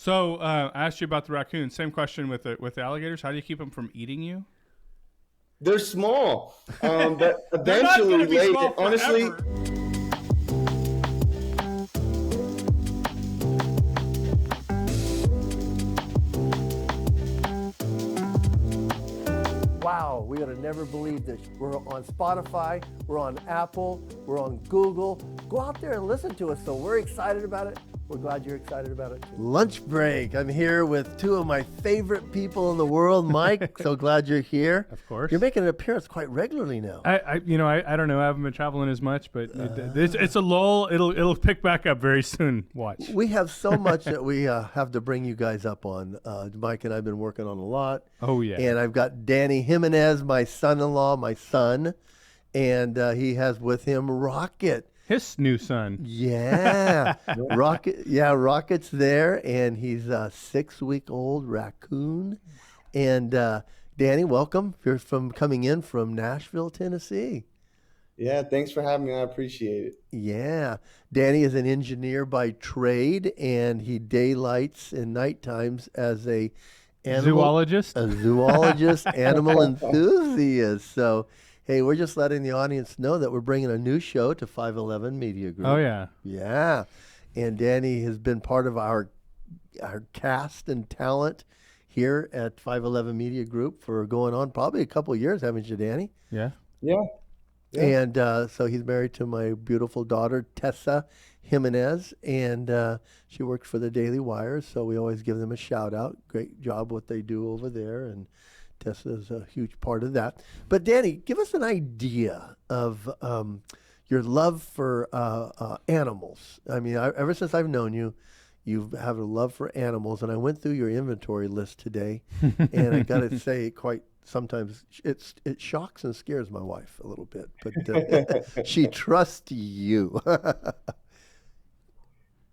So I asked you about the raccoons. Same question with the alligators. How do you keep them from eating you? They're small, but They're not going to eventually, be small honestly, forever. Wow, we would have never believed this. We're on Spotify, we're on Apple, we're on Google. Go out there and listen to us. So we're excited about it. We're glad you're excited about it too. Lunch break. I'm here with two of my favorite people in the world. Mike, so glad you're here. Of course. You're making an appearance quite regularly now. I don't know. I haven't been traveling as much, but it's a lull. It'll pick back up very soon. Watch. We have so much that we have to bring you guys up on. Mike and I have been working on a lot. Oh, yeah. And I've got Danny Jimenez, my son-in-law, my son, and he has with him Rocket. His new son. Yeah. Rocket. Yeah, Rocket's there, and he's a 6-week-old raccoon. And Danny, welcome. You're coming in from Nashville, Tennessee. yeah, thanks for having me. I appreciate it. Yeah. Danny is an engineer by trade, and he daylights and night times as a Zoologist? a zoologist, animal enthusiast. So, hey, we're just letting the audience know that we're bringing a new show to 511 Media Group. Oh, yeah. Yeah. And Danny has been part of our cast and talent here at 511 Media Group for going on probably a couple of years, haven't you, Danny? Yeah. Yeah. Yeah. And so he's married to my beautiful daughter, Tessa Jimenez, and she works for the Daily Wire, so we always give them a shout out. Great job what they do over there, and Tessa's a huge part of that. But Danny, give us an idea of your love for animals. I mean, ever since I've known you, you have a love for animals, and I went through your inventory list today, and I got to say, sometimes it shocks and scares my wife a little bit, but she trusts you.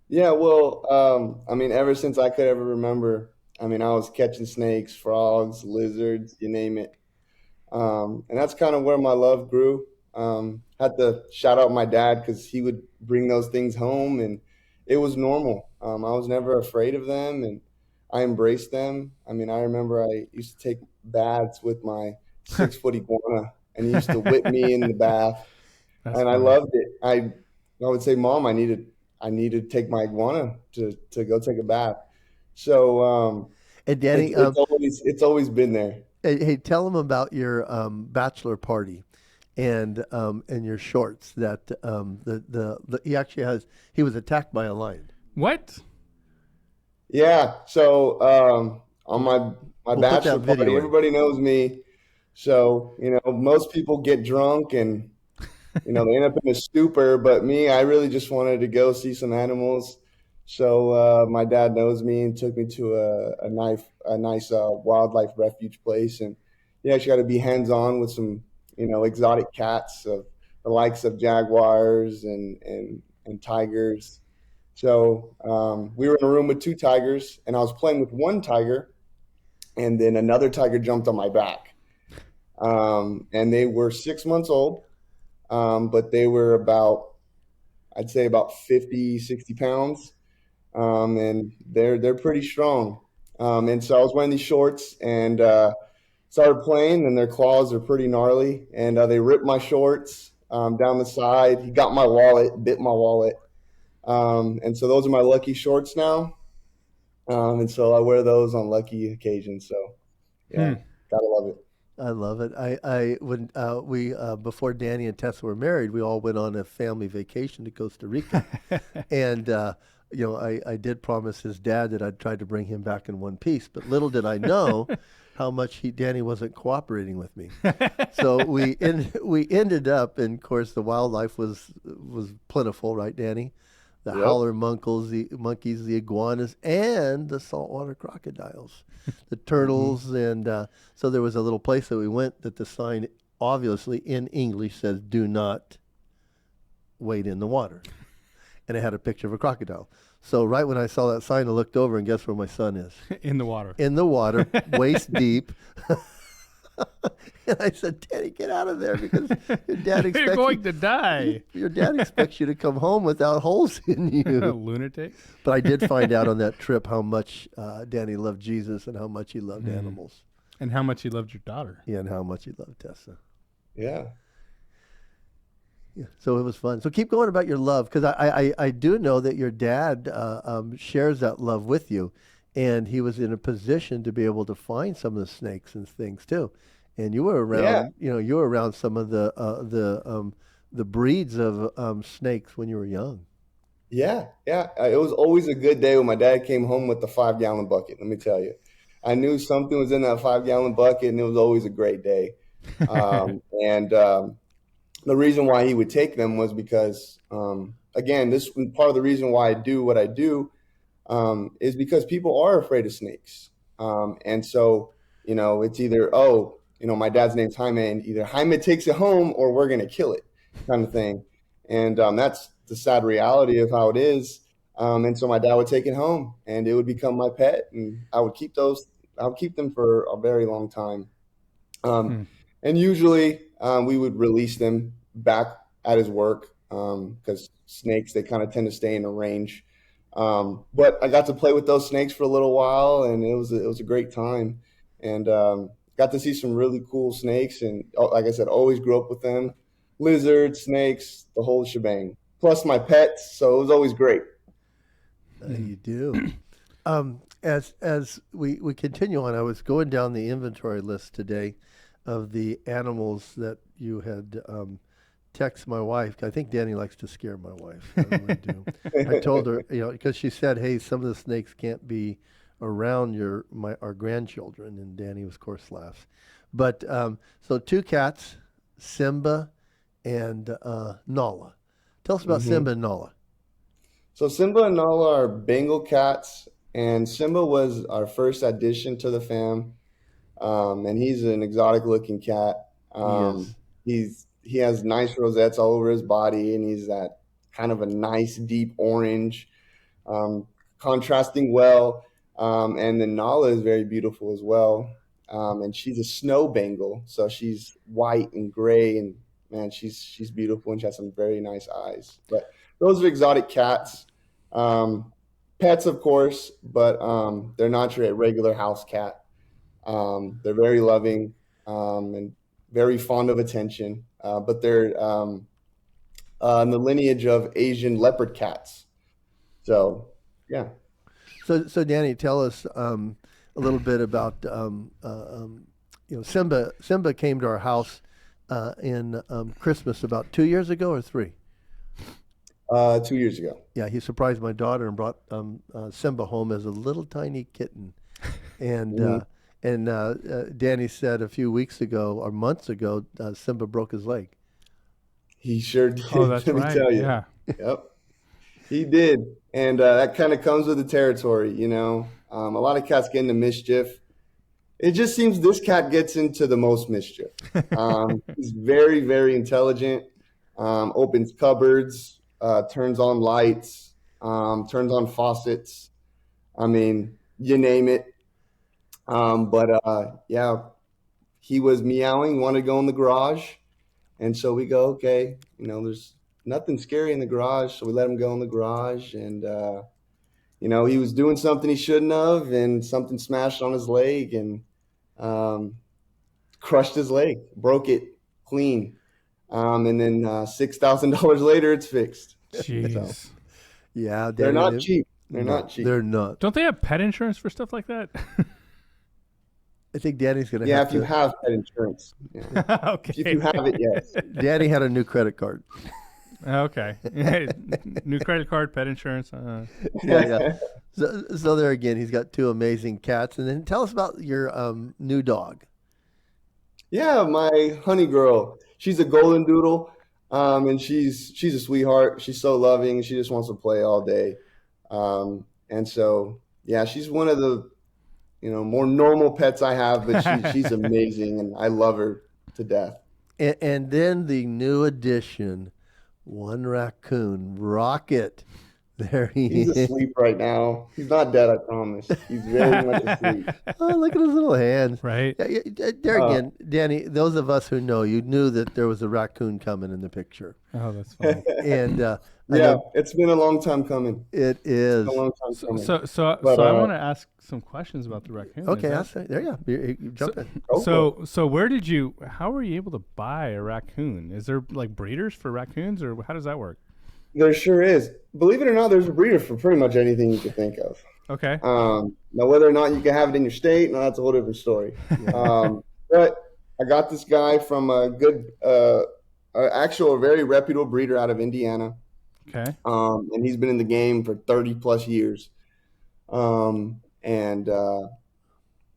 Yeah, well, I mean, ever since I could ever remember, I mean, I was catching snakes, frogs, lizards, you name it. And that's kind of where my love grew. Had to shout out my dad because he would bring those things home, and it was normal. I was never afraid of them, and I embraced them. I mean, I remember I used to take baths with my 6-foot iguana, and he used to whip me in the bath, That's and I funny. loved it. I would say, Mom, I need to take my iguana to go take a bath. So And Danny, it's always been there. hey, tell them about your bachelor party and your shorts that he was attacked by a lion. What? Yeah. So on my We'll put bachelor that video party, in. everybody knows me. So most people get drunk and they end up in a stupor. But me, I really just wanted to go see some animals. So my dad knows me and took me to a nice wildlife refuge place, and you actually got to be hands on with some exotic cats of the likes of jaguars and tigers. So we were in a room with 2 tigers, and I was playing with one tiger, and then another tiger jumped on my back. And they were 6 months old, but they were I'd say about 50, 60 pounds. And they're pretty strong. And so I was wearing these shorts and started playing, and their claws are pretty gnarly. And they ripped my shorts down the side. He got my wallet, bit my wallet. And so those are my lucky shorts now. And so I wear those on lucky occasions. So yeah, gotta love it. I love it. When we before Danny and Tessa were married, we all went on a family vacation to Costa Rica, and I did promise his dad that I'd try to bring him back in one piece, but little did I know how much Danny wasn't cooperating with me. So we ended up, and of course the wildlife was plentiful, right, Danny? The Yep. howler monkeys, the iguanas, and the saltwater crocodiles, the turtles, and so there was a little place that we went that the sign, obviously in English, says "Do not wade in the water," and it had a picture of a crocodile. So right when I saw that sign, I looked over, and guess where my son is? In the water. In the water, waist deep. And I said, Daddy, get out of there because your dad You're expects going to die. your dad expects you to come home without holes in you. Lunatic. But I did find out on that trip how much Danny loved Jesus and how much he loved animals. And how much he loved your daughter. Yeah, and how much he loved Tessa. Yeah. Yeah, so it was fun. So keep going about your love, because I do know that your dad shares that love with you, and he was in a position to be able to find some of the snakes and things too. And you were around, you were around some of the breeds of snakes when you were young. Yeah, yeah. It was always a good day when my dad came home with the 5-gallon bucket. Let me tell you, I knew something was in that 5-gallon bucket, and it was always a great day. The reason why he would take them was because, again, this part of the reason why I do what I do is because people are afraid of snakes. And so, it's either, my dad's name's Jaime, and either Jaime takes it home or we're going to kill it kind of thing. And that's the sad reality of how it is. And so my dad would take it home and it would become my pet, and I would keep them for a very long time. And usually we would release them back at his work because snakes, they kind of tend to stay in a range. But I got to play with those snakes for a little while, and it was a great time. And got to see some really cool snakes. And like I said, always grew up with them. Lizards, snakes, the whole shebang. Plus my pets, so it was always great. You do. As we continue on, I was going down the inventory list today of the animals that you had text my wife. I think Danny likes to scare my wife. I really do. I told her, because she said, "Hey, some of the snakes can't be around our grandchildren," and Danny, of course, laughs. But so 2 cats, Simba and Nala. Tell us about Simba and Nala. So Simba and Nala are Bengal cats, and Simba was our first addition to the fam. And he's an exotic looking cat. He has nice rosettes all over his body, and he's that kind of a nice deep orange, contrasting well. And then Nala is very beautiful as well. And she's a snow Bengal, so she's white and gray, and man, she's beautiful, and she has some very nice eyes. But those are exotic cats. Pets, of course, but they're not your regular house cat. They're very loving and very fond of attention, but they're in the lineage of Asian leopard cats. So, yeah. So Danny, tell us a little bit about Simba. Simba came to our house in Christmas about 2 years ago or 3. 2 years ago. Yeah, he surprised my daughter and brought Simba home as a little tiny kitten, and. And Danny said a few weeks ago or months ago, Simba broke his leg. He sure did. Oh, that's Let me right. tell you. Yeah. Yep. He did. And that kind of comes with the territory, A lot of cats get into mischief. It just seems this cat gets into the most mischief. He's very, very intelligent, opens cupboards, turns on lights, turns on faucets. I mean, you name it. Yeah, he was meowing, wanted to go in the garage. And so we go, okay, there's nothing scary in the garage. So we let him go in the garage, and, he was doing something he shouldn't have, and something smashed on his leg and crushed his leg, broke it clean. And then $6,000 later, it's fixed. Jeez. So, Yeah, they're not cheap. They're No, not cheap. They're not. Don't they have pet insurance for stuff like that? I think Danny's going to Yeah, have if you have pet insurance. Yeah. Okay. If you have it, yes. Danny had a new credit card. Okay. New credit card, pet insurance. Yeah. So there again, he's got 2 amazing cats. And then tell us about your new dog. Yeah, my honey girl. She's a golden doodle, and she's a sweetheart. She's so loving. She just wants to play all day. And so, yeah, she's one of the more normal pets I have, but she's amazing, and I love her to death. And then the new addition, one raccoon, Rocket. There he He's is. asleep right now. He's not dead, I promise. He's very much asleep. Oh, look at his little hands. Right. There again, Danny, those of us who know, you knew that there was a raccoon coming in the picture. Oh, that's funny. And I Yeah, know it's been a long time coming. it It's been a is. long time So, coming. so I want to ask some questions about the raccoon. Okay, Is I'll that- say, there you go. You jump in. Go for it. So how were you able to buy a raccoon? Is there like breeders for raccoons, or how does that work? There sure is. Believe it or not, there's a breeder for pretty much anything you can think of. Okay. Now, whether or not you can have it in your state, now that's a whole different story. But I got this guy from a good, actual very reputable breeder out of Indiana. Okay. And he's been in the game for 30 plus years. Of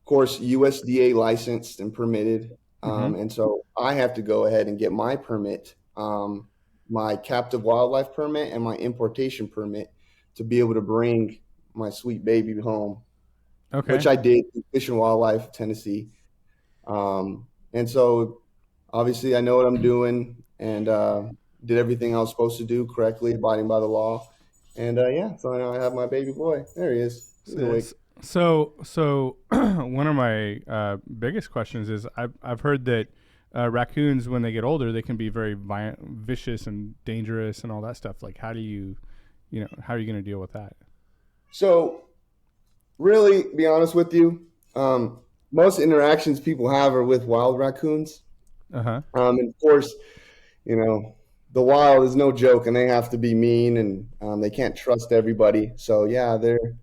course, USDA licensed and permitted. And so I have to go ahead and get my permit, my captive wildlife permit and my importation permit to be able to bring my sweet baby home, Okay. which I did in Fish and Wildlife, Tennessee. And so obviously I know what I'm doing and did everything I was supposed to do correctly, abiding by the law. And so now I have my baby boy. There he is. He's awake. So one of my biggest questions is I've heard that raccoons, when they get older, they can be very vicious and dangerous and all that stuff. Like, how are you going to deal with that? So, really, be honest with you, most interactions people have are with wild raccoons. Uh-huh. And of course, the wild is no joke, and they have to be mean, and they can't trust everybody. So, yeah,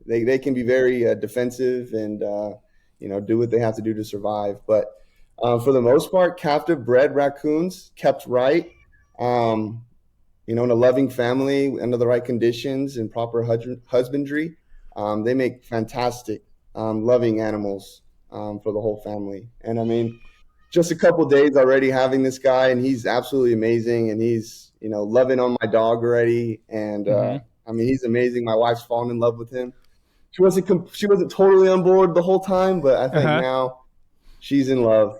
they can be very defensive and do what they have to do to survive. But for the most part, captive bred raccoons, kept right, in a loving family, under the right conditions and proper husbandry, they make fantastic, loving animals for the whole family. And I mean, just a couple days already having this guy, and he's absolutely amazing, and he's loving on my dog already. And I mean, he's amazing. My wife's fallen in love with him. She wasn't totally on board the whole time, but I think now she's in love.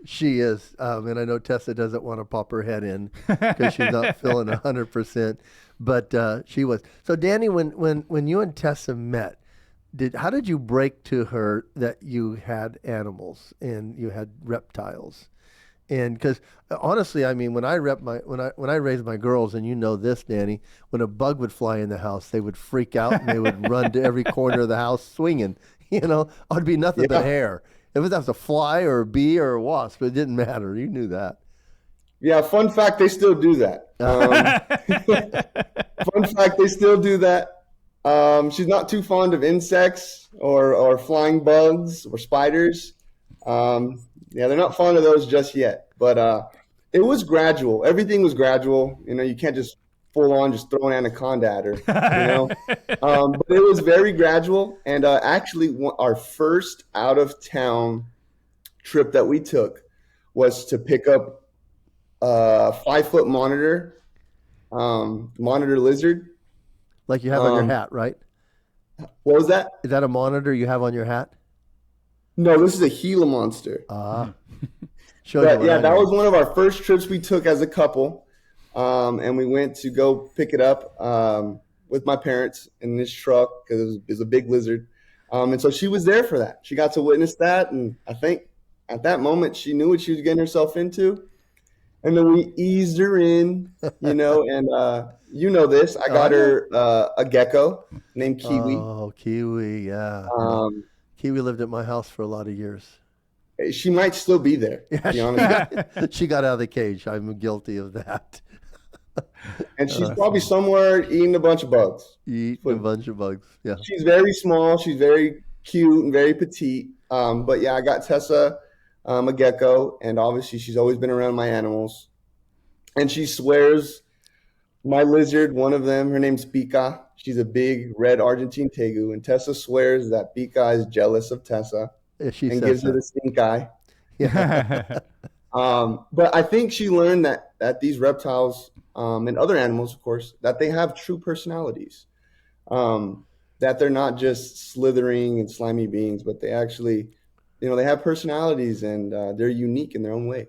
She is. And I know Tessa doesn't want to pop her head in because she's not feeling 100%. But she was. So, Danny, when you and Tessa met, how did you break to her that you had animals and you had reptiles? And because honestly, I mean, when I raised my girls, and you know this, Danny, when a bug would fly in the house, they would freak out and they would run to every corner of the house swinging. It'd be nothing but hair. It was a fly or a bee or a wasp. It didn't matter. You knew that. Yeah, fun fact, they still do that. Fun fact, they still do that. She's not too fond of insects or flying bugs or spiders. They're not fond of those just yet. But it was gradual. Everything was gradual. You can't just full on just throw an anaconda at her. But it was very gradual. And actually, our first out of town trip that we took was to pick up a 5-foot monitor lizard. Like you have on your hat, right? What was that? Is that a monitor you have on your hat? No, this is a Gila monster. Show But you yeah, that was one of our first trips we took as a couple. And we went to go pick it up with my parents in this truck because it was a big lizard. And so she was there for that. She got to witness that. And I think at that moment, she knew what she was getting herself into. And then we eased her in, and this. I got her a gecko named Kiwi. Oh, Kiwi, yeah. Kiwi lived at my house for a lot of years. She might still be there, to be honest. She got out of the cage. I'm guilty of that. And she's probably somewhere eating a bunch of bugs. Eating a bunch of bugs, yeah. She's very small. She's very cute and very petite. But yeah, I got Tessa a gecko, and obviously she's always been around my animals. And she swears my lizard, one of them, her name's Pika. She's a big red Argentine tegu, and Tessa swears that Pika is jealous of Tessa and gives her the stink eye. Yeah. But I think she learned that these reptiles and other animals, of course, that they have true personalities, that they're not just slithering and slimy beings, but they actually, they have personalities and they're unique in their own way.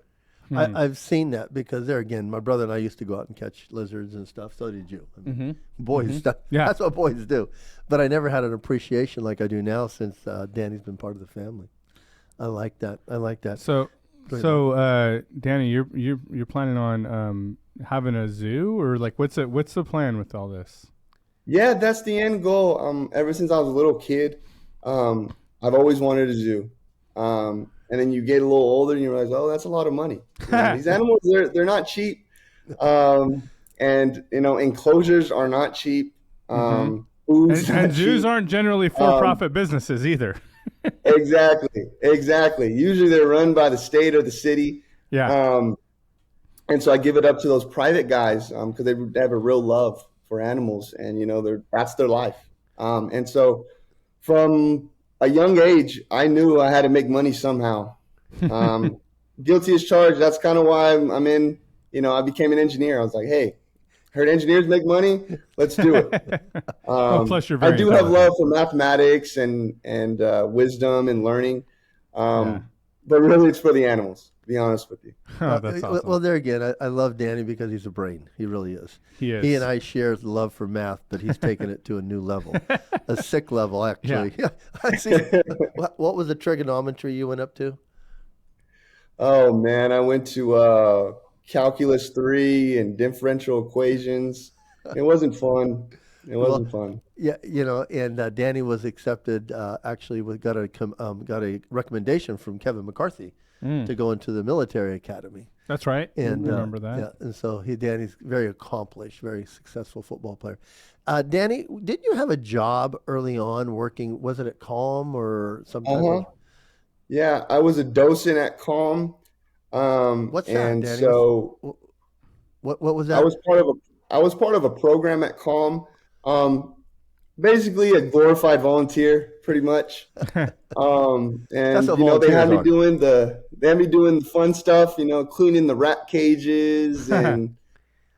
I've seen that because there again, my brother and I used to go out and catch lizards and stuff. So did you. I mean, boys, Yeah. that's what boys do. But I never had an appreciation like I do now since Danny's been part of the family. I like that. So, Danny, you're planning on having a zoo, or like what's the plan with all this? Yeah, that's the end goal. Ever since I was a little kid, I've always wanted a zoo. And then you get a little older and you realize, oh, that's a lot of money. These animals, they're not cheap. And enclosures are not cheap. And Food's not zoos cheap. aren't generally for-profit businesses either. Exactly. Usually they're run by the state or the city. Yeah. And so I give it up to those private guys because they have a real love for animals, and that's their life. And so from a young age, I knew I had to make money somehow. Guilty as charged. That's kind of why I'm in. I became an engineer. I was like, hey, heard engineers make money. Let's do it. Plus you're very I do have love for mathematics and wisdom and learning, but really it's for the animals. To be honest with you. Oh, that's awesome. Well, there again, I love Danny because he's a brain. He really is. He is. He and I share the love for math, but he's taken it to a new level, a sick level, actually. Yeah. I see. What was the trigonometry you went up to? Oh man, I went to calculus 3 and differential equations. It wasn't fun. It wasn't fun. Yeah, and Danny was accepted. Actually, got a recommendation from Kevin McCarthy to go into the military academy. That's right. And remember that. Yeah, and so Danny's very accomplished, very successful football player. Danny, didn't you have a job early on working? Was it at Calm or something? Yeah, I was a docent at Calm. What's that, and Danny? so what was that? I was part of a program at Calm. Basically a glorified volunteer, pretty much. And they had me doing the fun stuff, cleaning the rat cages, and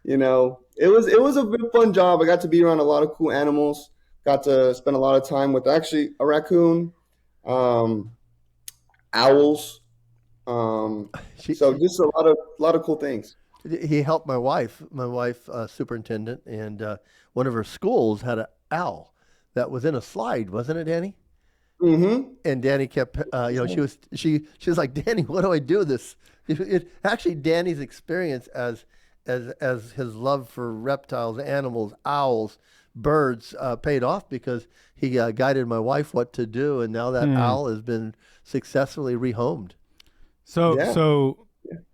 it was a very fun job. I got to be around a lot of cool animals. Got to spend a lot of time with actually a raccoon, owls. So just a lot of cool things. He helped my wife, superintendent, and one of her schools had an owl that was in a slide, wasn't it, Danny? Mm-hmm. And Danny kept, she was like, Danny, what do I do with this? Actually, Danny's experience as his love for reptiles, animals, owls, birds paid off because he guided my wife what to do, and now that owl has been successfully rehomed. So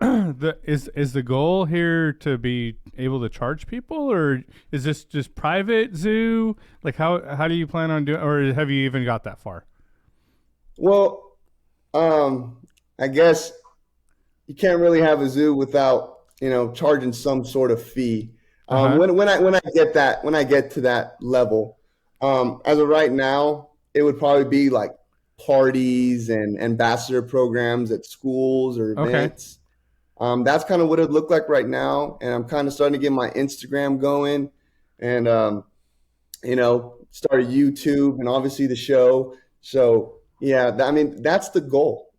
is the goal here to be able to charge people, or is this just private zoo? Like how do you plan on doing, or have you even got that far? Well, I guess you can't really have a zoo without charging some sort of fee. When I get to that level, as of right now, it would probably be like parties and ambassador programs at schools or events. That's kind of what it looked like right now. And I'm kind of starting to get my Instagram going and, start a YouTube and obviously the show. So yeah, that's the goal,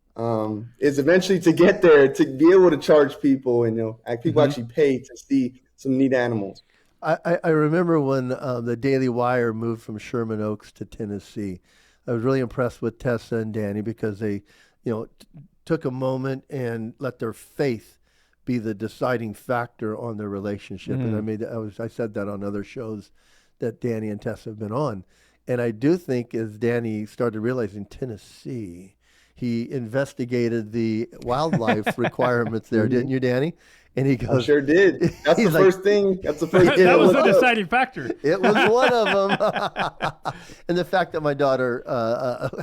is eventually to get there, to be able to charge people and, people actually pay to see some neat animals. I remember when the Daily Wire moved from Sherman Oaks to Tennessee. I was really impressed with Tessa and Danny because they, took a moment and let their faith be the deciding factor on their relationship. And I said that on other shows that Danny and Tessa have been on. And I do think as Danny started realizing Tennessee, he investigated the wildlife requirements there, didn't you, Danny? And he goes, I sure did. That's the first thing. That's the first thing. That was the deciding factor. It was one of them. And the fact that my daughter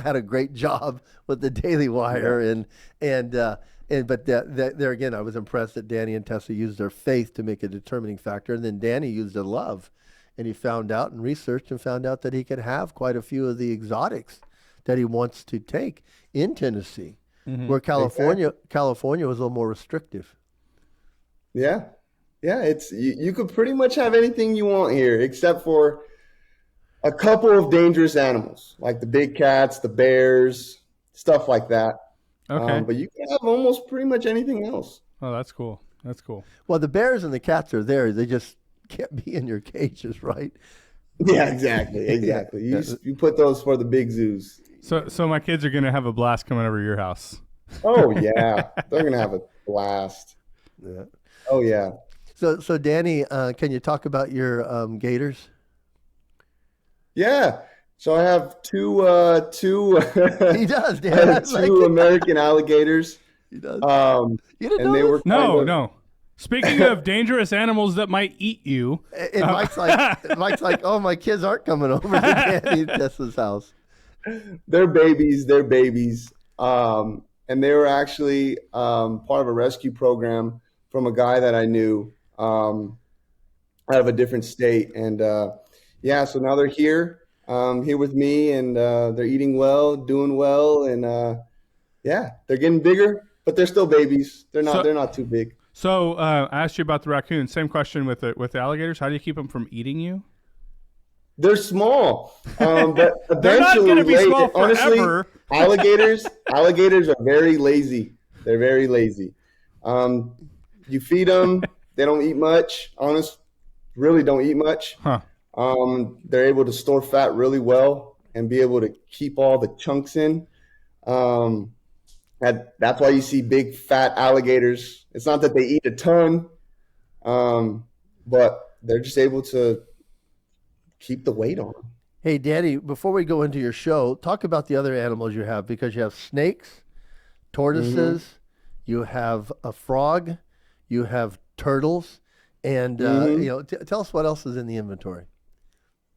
had a great job with the Daily Wire, but there again, I was impressed that Danny and Tessa used their faith to make a determining factor, and then Danny used their love, and he found out and researched and found out that he could have quite a few of the exotics that he wants to take in Tennessee, where California was a little more restrictive. Yeah. It's you could pretty much have anything you want here, except for a couple of dangerous animals, like the big cats, the bears, stuff like that. Okay. But you can have almost pretty much anything else. Oh, that's cool. That's cool. Well, the bears and the cats are there. They just can't be in your cages, right? Yeah, exactly. You put those for the big zoos. So my kids are gonna have a blast coming over to your house. Oh yeah, they're gonna have a blast. Yeah. Oh yeah. So Danny, can you talk about your gators? Yeah. So I have two He does, I Dan. have two American alligators. He does. You didn't And they know were this? No. Speaking of dangerous animals that might eat you, And Mike's like, oh, my kids aren't coming over to Danny Tessa's house. They're babies. And they were actually part of a rescue program from a guy that I knew out of a different state. And yeah, so now they're here with me, and they're eating well, doing well, and yeah, they're getting bigger, but they're still babies. They're not too big. So I asked you about the raccoons. Same question with the alligators. How do you keep them from eating you? They're small, but They're not eventually, gonna be small honestly, forever. alligators are very lazy. They're very lazy. You feed them, they don't eat much. Really don't eat much. Huh. They're able to store fat really well and be able to keep all the chunks in. That's why you see big fat alligators. It's not that they eat a ton, but they're just able to keep the weight on them. Hey, Danny, before we go into your show, talk about the other animals you have, because you have snakes, tortoises, you have a frog, you have turtles, and tell us what else is in the inventory.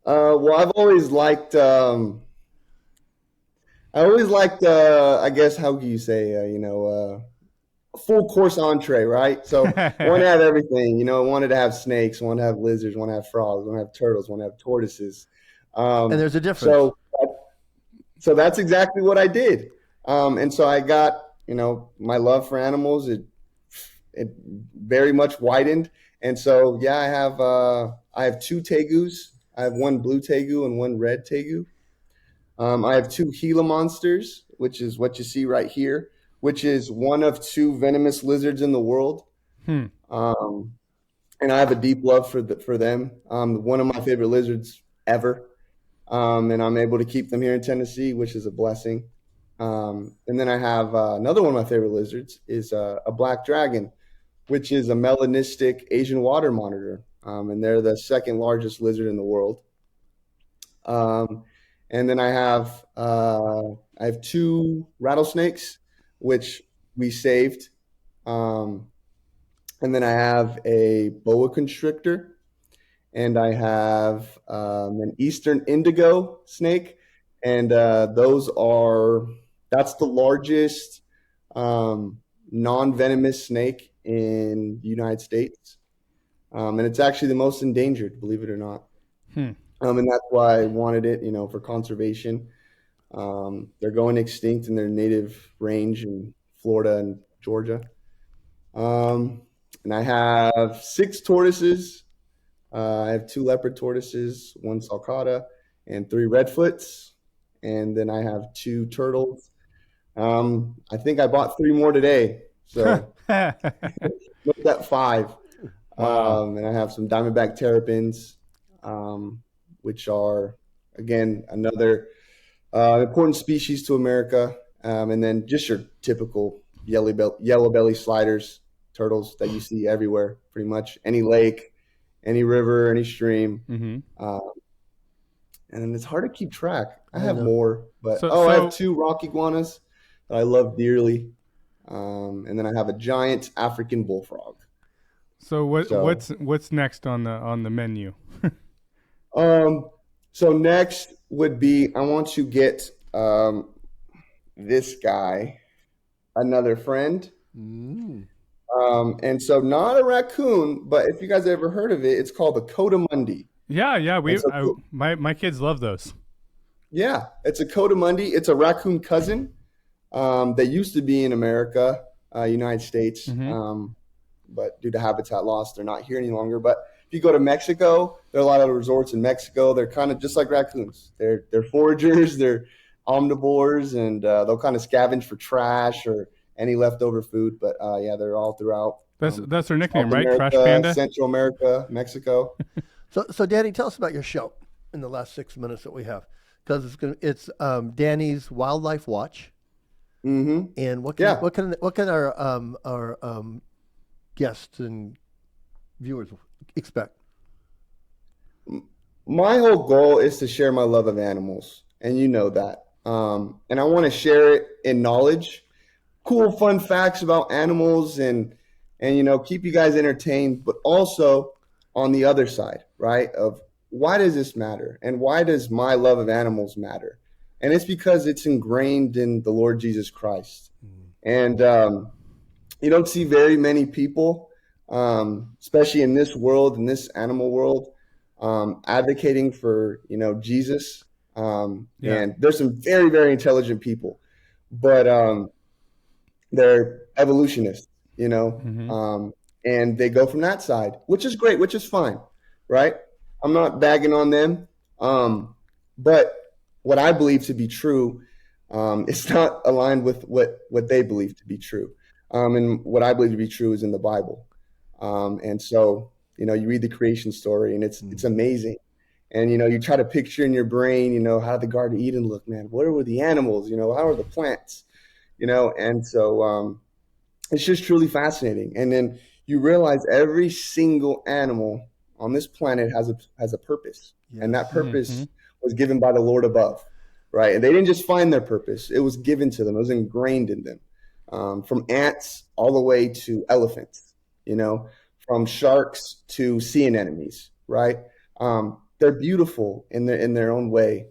Well, I've always liked. I guess, how can you say, a full course entree, right? So I want to have everything. I wanted to have snakes, want to have lizards, want to have frogs, want to have turtles, want to have tortoises. And there's a difference. So that's exactly what I did. And so I got, my love for animals. It very much widened. And so, yeah, I have two tegus. I have one blue tegu and one red tegu. I have two Gila monsters, which is what you see right here, which is one of two venomous lizards in the world. And I have a deep love for them. One of my favorite lizards ever. And I'm able to keep them here in Tennessee, which is a blessing. And then I have another one of my favorite lizards is a black dragon, which is a melanistic Asian water monitor. And they're the second largest lizard in the world. And then I have two rattlesnakes, which we saved. And then I have a boa constrictor, and I have an eastern indigo snake. And that's the largest non-venomous snake in the United States. And it's actually the most endangered, believe it or not. And that's why I wanted it, for conservation. They're going extinct in their native range in Florida and Georgia. And I have 6 tortoises. I have 2 leopard tortoises, 1 sulcata, and 3 redfoots. And then I have 2 turtles. I think I bought 3 more today. So look at 5. Wow. And I have some diamondback terrapins, which are, again, another important species to America. And then just your typical yellow belly sliders, turtles that you see everywhere, pretty much. Any lake, any river, any stream. And then it's hard to keep track. I have more, but I have 2 rock iguanas that I love dearly. And then I have a giant African bullfrog. So what's next on the menu? So next would be, I want to get this guy, another friend. And so not a raccoon, but if you guys ever heard of it, it's called the coatimundi. Yeah. My kids love those. Yeah, it's a coatimundi. It's a raccoon cousin. They used to be in America, United States. But due to habitat loss, they're not here any longer. But if you go to Mexico, there are a lot of resorts in Mexico. They're kind of just like raccoons. They're foragers, they're omnivores, and they'll kind of scavenge for trash any leftover food. But yeah, they're all throughout. That's their nickname, South right? Trash America, Panda. Central America, Mexico. So Danny, tell us about your show in the last 6 minutes that we have, because it's Danny's Wildlife Watch. Mm-hmm. And what Yeah. can our guests and viewers expect? My whole goal is to share my love of animals, and you know that. And I want to share it in knowledge, cool, fun facts about animals, and keep you guys entertained, but also on the other side, right? Of why does this matter, and why does my love of animals matter? And it's because it's ingrained in the Lord Jesus Christ. And you don't see very many people, especially in this world, in this animal world, advocating for Jesus. And there's some very, very intelligent people, but they're evolutionists, and they go from that side, which is great, which is fine, right? I'm not bagging on them, but what I believe to be true, it's not aligned with what they believe to be true. And what I believe to be true is in the Bible. And so, you read the creation story, and it's amazing. And, you try to picture in your brain, how did the Garden of Eden look, man? What were the animals? How are the plants? And so it's just truly fascinating. And then you realize every single animal on this planet has a purpose. Yes. And that purpose was given by the Lord above, right? And they didn't just find their purpose. It was given to them. It was ingrained in them. From ants all the way to elephants, from sharks to sea anemones, right? They're beautiful in their own way.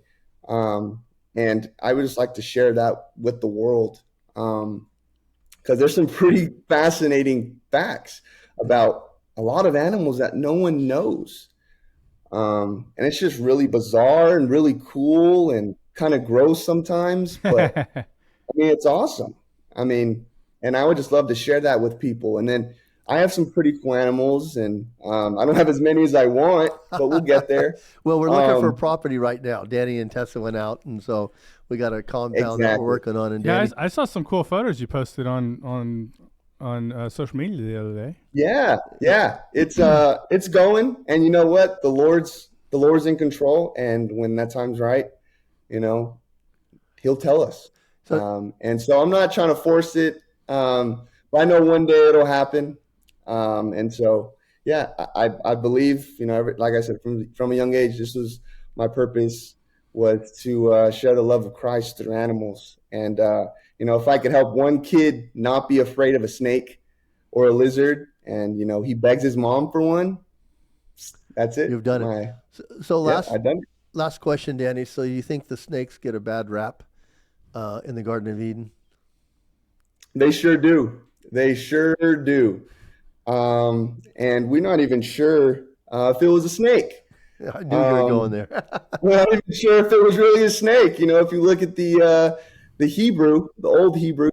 And I would just like to share that with the world, because there's some pretty fascinating facts about a lot of animals that no one knows. And it's just really bizarre and really cool and kind of gross sometimes, but I mean, it's awesome. I mean, and I would just love to share that with people. And then I have some pretty cool animals, and I don't have as many as I want, but we'll get there. Well, we're looking for property right now. Danny and Tessa went out, and so we got a compound that we're working on. And Danny, I saw some cool photos you posted on social media the other day. Yeah, it's going, and you know what? The Lord's in control, and when that time's right, He'll tell us. And so I'm not trying to force it, but I know one day it'll happen. And so, yeah, I believe, like I said, from a young age, this was my purpose, was to share the love of Christ through animals. And, if I could help one kid not be afraid of a snake or a lizard, and, he begs his mom for one, that's it. You've done it. I've done it. Last question, Danny. So you think the snakes get a bad rap in the Garden of Eden? They sure do. They sure do. And we're not even sure if it was a snake. I knew you were going there. We're not even sure if it was really a snake. If you look at the Hebrew, the old Hebrew,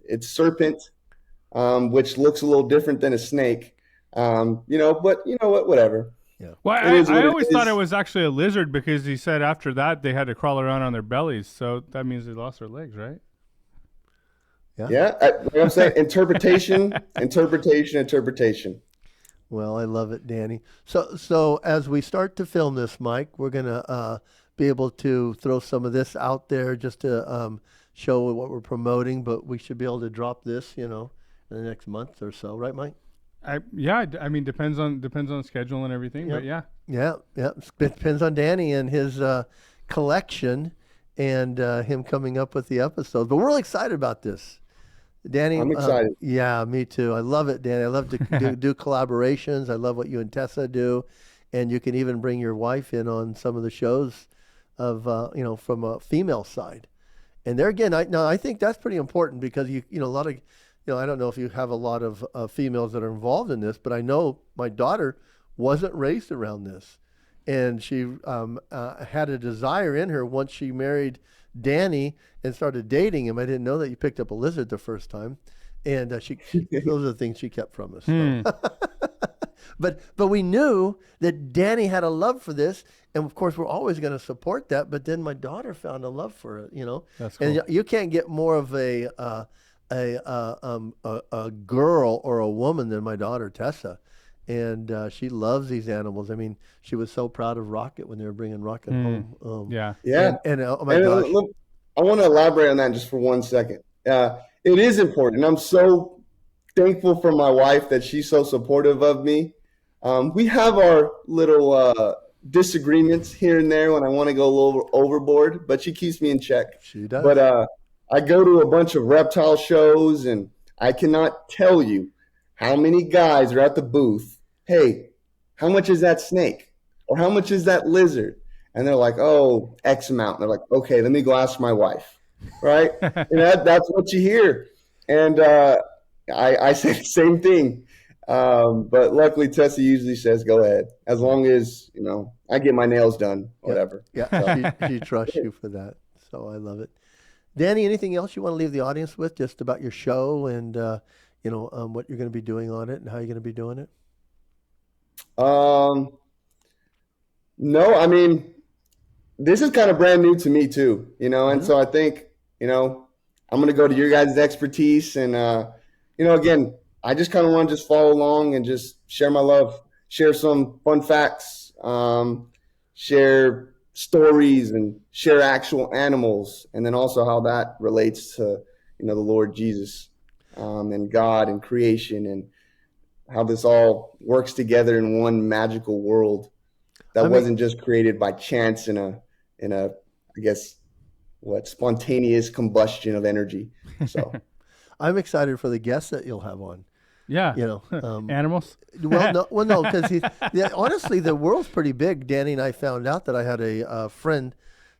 it's serpent, which looks a little different than a snake. But you know what, whatever. Yeah. Well, I always thought it was actually a lizard, because he said after that they had to crawl around on their bellies. So that means they lost their legs, right? Yeah. Like I'm saying, interpretation. Well, I love it, Danny. So as we start to film this, Mike, we're going to be able to throw some of this out there just to show what we're promoting, but we should be able to drop this, in the next month or so. Right, Mike? I mean, depends on the schedule and everything, but yeah. It depends on Danny and his collection and him coming up with the episodes. But we're really excited about this. Danny, I'm excited. Yeah, me too. I love it, Danny. I love to do collaborations. I love what you and Tessa do, and you can even bring your wife in on some of the shows of from a female side. And there again, I think that's pretty important, because a lot of I don't know if you have a lot of females that are involved in this, but I know my daughter wasn't raised around this, and she had a desire in her once she married Danny and started dating him. I didn't know that you picked up a lizard the first time, and those are the things she kept from us. So. But we knew that Danny had a love for this, and of course we're always going to support that. But then my daughter found a love for it, That's cool. And you can't get more of a a girl or a woman than my daughter Tessa, and she loves these animals. I mean, she was so proud of Rocket when they were bringing Rocket home. Yeah. Yeah. And oh my And gosh, look, I want to elaborate on that just for 1 second. It is important. I'm so thankful for my wife that she's so supportive of me. We have our little disagreements here and there when I want to go a little overboard, but she keeps me in check. she does. But I go to a bunch of reptile shows, and I cannot tell you how many guys are at the booth. Hey, how much is that snake? Or how much is that lizard? And they're like, oh, X amount. And they're like, okay, let me go ask my wife, right? And that's what you hear. And I say the same thing. But luckily, Tessa usually says, go ahead. As long as, I get my nails done, whatever. Yeah, she trusts you for that. So I love it. Danny, anything else you want to leave the audience with just about your show and, what you're going to be doing on it and how you're going to be doing it? No, I mean, this is kind of brand new to me too, and so I think, I'm going to go to your guys' expertise and, again, I just kind of want to just follow along and just share my love, share some fun facts, share stories and share actual animals. And then also how that relates to, the Lord Jesus, and God and creation and how this all works together in one magical world that wasn't just created by chance in a, I guess, spontaneous combustion of energy. So I'm excited for the guests that you'll have on. Yeah. Animals. No, because honestly, the world's pretty big. Danny and I found out that I had a friend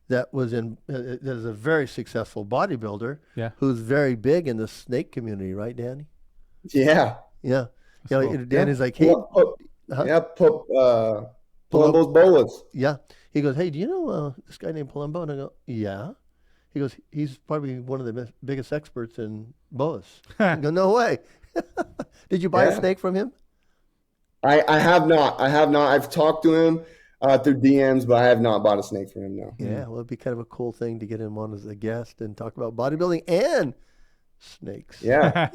that was that is a very successful bodybuilder. Yeah. Who's very big in the snake community, right, Danny? Yeah. Yeah. Cool. Danny's like, hey, Palumbo's bolas. Yeah. He goes, hey, do you know this guy named Palumbo? And I go, yeah. He goes, he's probably one of the biggest experts in boas. I go, no way. Did you buy a snake from him? I have not. I've talked to him through DMs, but I have not bought a snake from him, no. Yeah, well, it'd be kind of a cool thing to get him on as a guest and talk about bodybuilding and snakes. Yeah.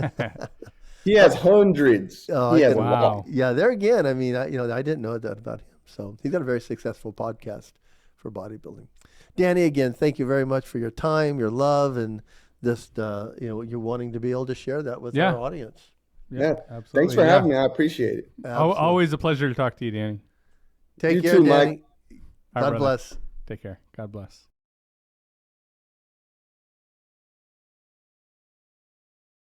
He has hundreds. Oh, he has wow. Yeah, there again, I mean, I didn't know that about him. So he's got a very successful podcast for bodybuilding. Danny, again, thank you very much for your time, your love, and this, you're wanting to be able to share that with our audience. Yeah, absolutely. Thanks for having me. I appreciate it. Always a pleasure to talk to you, Danny. Take You care, too, Danny. Mike. God bless. Take care. God bless.